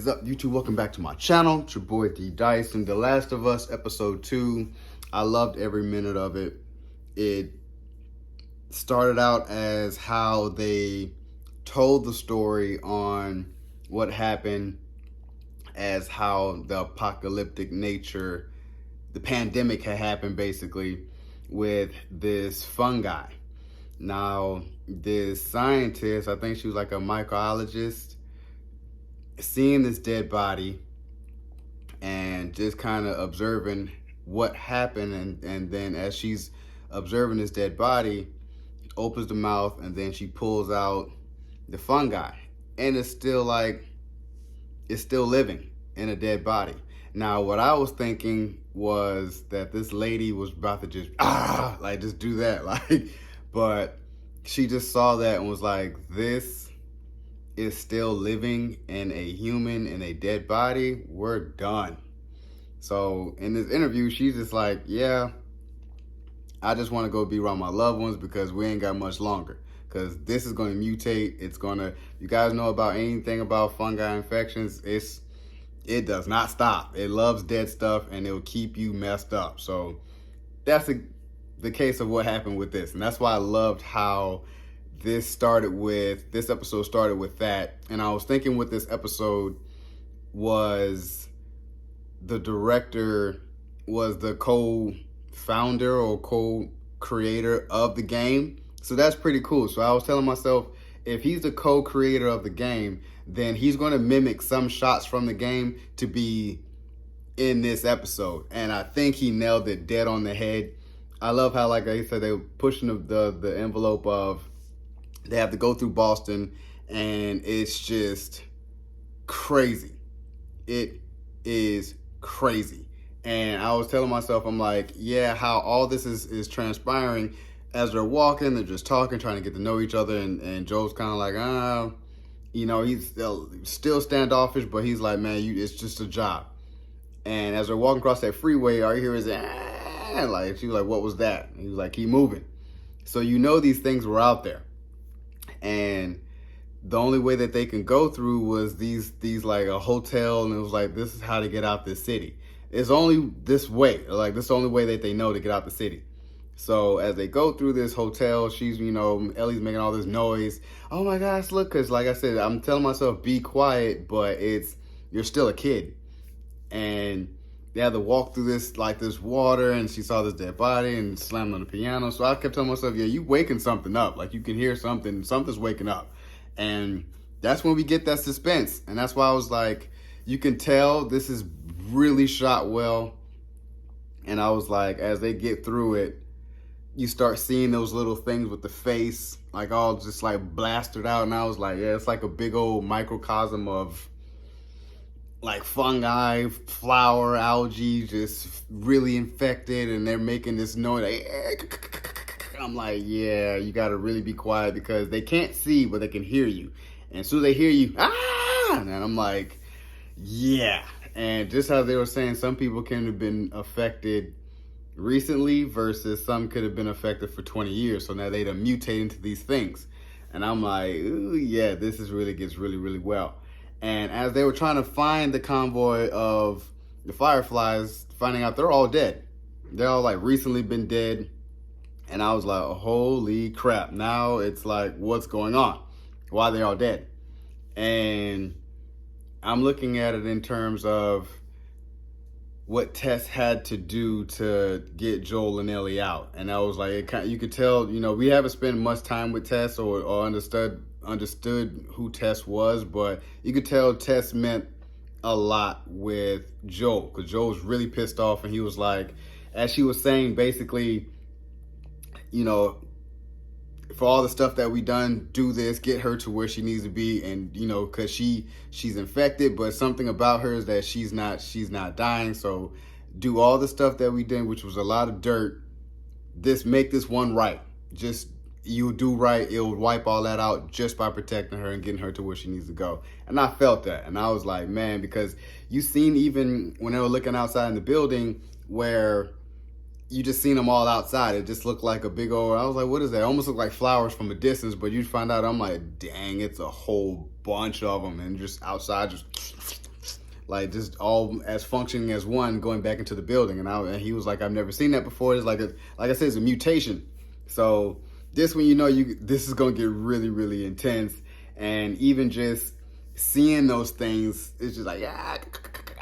is up, YouTube? Welcome back to my channel. It's your boy D Dice and The Last of Us episode 2. I loved every minute of it. It started out as how they told the story on what happened, as how the apocalyptic nature, the pandemic had happened basically with this fungi. Now, this scientist, I think she was like a microbiologist, seeing this dead body and just kind of observing what happened, and then as she's observing this dead body, opens the mouth and then she pulls out the fungi, and it's still living in a dead body. Now, what I was thinking was that this lady was about to just just do that, but she just saw that and was like, this is still living in a human, in a dead body. We're done. So in this interview, she's just like, yeah, I just want to go be around my loved ones because we ain't got much longer. Because this is going to mutate. It's going to, you guys know about anything about fungi infections, it does not stop. It loves dead stuff and it'll keep you messed up. So that's the case of what happened with this. And that's why I loved how this episode started with that. And I was thinking with this episode was the director was the co-founder or co-creator of the game. So that's pretty cool. So I was telling myself, if he's the co-creator of the game, then he's going to mimic some shots from the game to be in this episode. And I think he nailed it dead on the head. I love how, like I said, they were pushing the envelope of they have to go through Boston, and it's just crazy. It is crazy. And I was telling myself, I'm like, yeah, how all this is transpiring as they're walking, they're just talking, trying to get to know each other, and Joel's kind of like, he's still standoffish, but he's like, man, it's just a job. And as they're walking across that freeway, all you hear is, like, she was like, what was that? And he was like, keep moving. So these things were out there. And the only way that they can go through was these like a hotel, and it was like, this is how to get out this city. It's only this way, like this is the only way that they know to get out the city. So as they go through this hotel, she's, Ellie's making all this noise. Oh my gosh, look, because like I said, I'm telling myself, be quiet, but you're still a kid. And they had to walk through this water, and she saw this dead body and slammed on the piano. So I kept telling myself, yeah, you waking something up. Like, you can hear something's waking up. And that's when we get that suspense. And that's why I was like, you can tell this is really shot well. And I was like, as they get through it, you start seeing those little things with the face, like all just like blasted out. And I was like, yeah, it's like a big old microcosm of like fungi, flower, algae, just really infected, and they're making this noise. I'm like, yeah, you got to really be quiet because they can't see, but they can hear you. And as soon as they hear you, and I'm like, yeah. And just how they were saying, some people can have been affected recently versus some could have been affected for 20 years. So now they'd have mutated into these things. And I'm like, ooh, yeah, this gets really, really well. And as they were trying to find the convoy of the Fireflies, finding out they're all dead. They're all like recently been dead. And I was like, holy crap. Now it's like, what's going on? Why are they all dead? And I'm looking at it in terms of what Tess had to do to get Joel and Ellie out. And I was like, you could tell, we haven't spent much time with Tess or understood who Tess was, but you could tell Tess meant a lot with Joel, because Joel was really pissed off, and he was like, as she was saying, basically, for all the stuff that we done, do this, get her to where she needs to be, and because she's infected, but something about her is that she's not dying. So do all the stuff that we did, which was a lot of dirt. Make this one right. Just you do right, it'll wipe all that out just by protecting her and getting her to where she needs to go. And I felt that, and I was like, man, because you seen even when they were looking outside in the building where you just seen them all outside. It just looked like a big old, I was like, what is that? It almost looked like flowers from a distance, but you find out, I'm like, dang, it's a whole bunch of them, and just outside, just like just all as functioning as one, going back into the building. And he was like, I've never seen that before. It's like I said, it's a mutation. So this when this is gonna get really, really intense. And even just seeing those things, it's just like,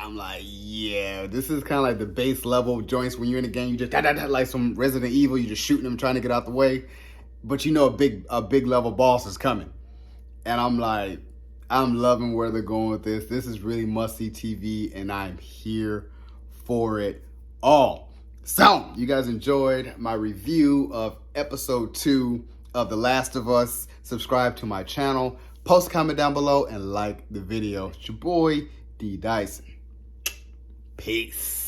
I'm like, yeah, this is kind of like the base level joints when you're in the game. You just like some Resident Evil, you just shooting them, trying to get out the way. But a big level boss is coming. And I'm like, I'm loving where they're going with this. This is really must-see TV, and I'm here for it all. So, you guys enjoyed my review of episode 2 of The Last of Us. Subscribe to my channel, post a comment down below, and like the video. It's your boy, D. Dyson. Peace.